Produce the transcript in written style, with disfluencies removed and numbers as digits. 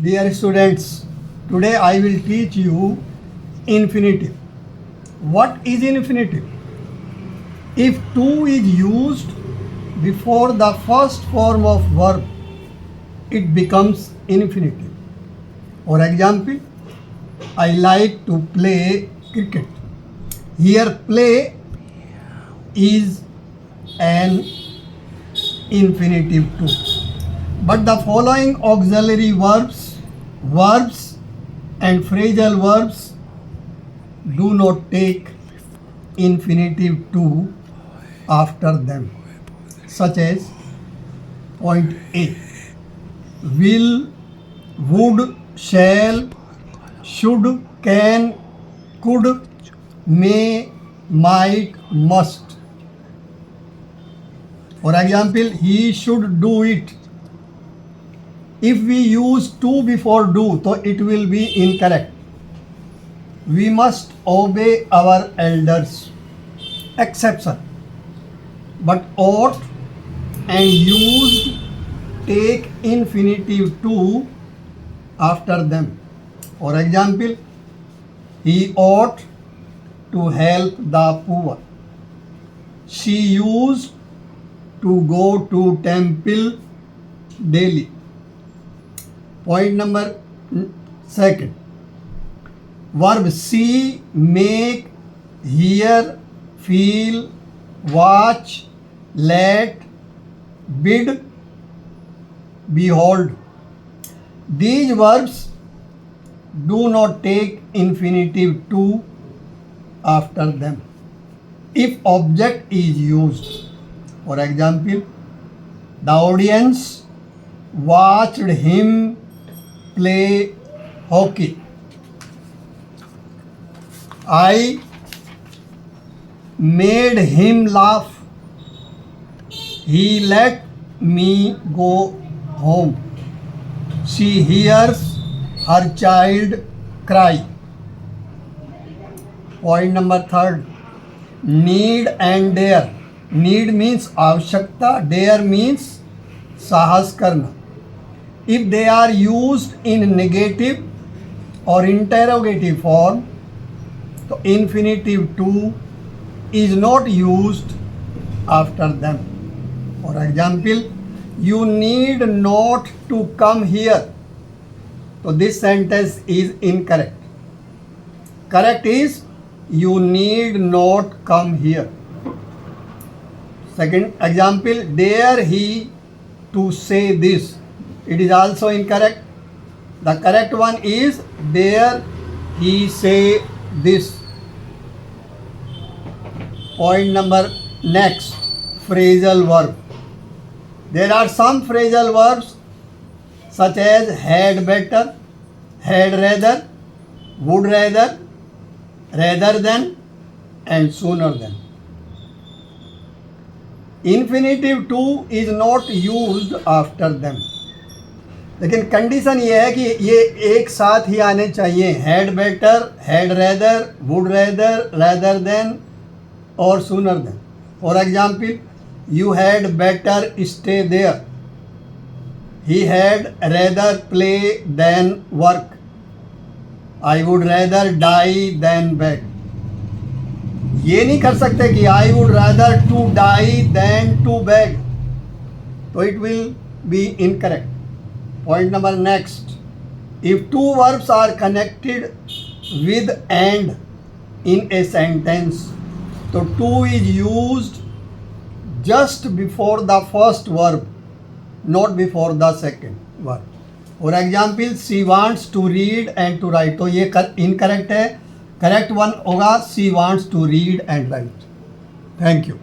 Dear students, today I will teach you infinitive. What is infinitive? If to is used before the first form of verb, it becomes infinitive. For example, I like to play cricket. Here, play is an infinitive too. But the following auxiliary verbs and phrasal verbs do not take infinitive to after them, such as point A. Will, would, shall, should, can, could, may, might, must. For example, he should do it. If we use to before do, so it will be incorrect. We must obey our elders. Exception. But ought and used take infinitive to after them. For example, he ought to help the poor. She used to go to temple daily. Point number second. Verb see, make, hear, feel, watch, let, bid, behold. These verbs do not take infinitive to after them if object is used. For example, the audience watched him play hockey. I made him laugh. He let me go home. She hears her child cry. Point number third. Need and dare. Need means आवश्यकता, dare means साहस करना. If they are used in negative or interrogative form, so infinitive to is not used after them. For example, you need not to come here. So this sentence is incorrect. Correct is you need not come here. Second example, dare he to say this. It is also incorrect. The correct one is dare he say this. Point number next, phrasal verb. There are some phrasal verbs such as had better, had rather, would rather, rather than, and sooner than. Infinitive to is not used after them. लेकिन condition ये है कि ये एक साथ ही आने चाहिए. Had better, had rather, would rather, rather than और sooner than. For example, you had better stay there. He had rather play than work. I would rather die than beg. ये नहीं कर सकते कि I would rather to die than to beg. तो it will be incorrect. Point number next. If two verbs are connected with and in a sentence, so to is used just before the first verb, not before the second verb. For example, she wants to read and to write. तो ये incorrect है. Correct one होगा she wants to read and write. Thank you.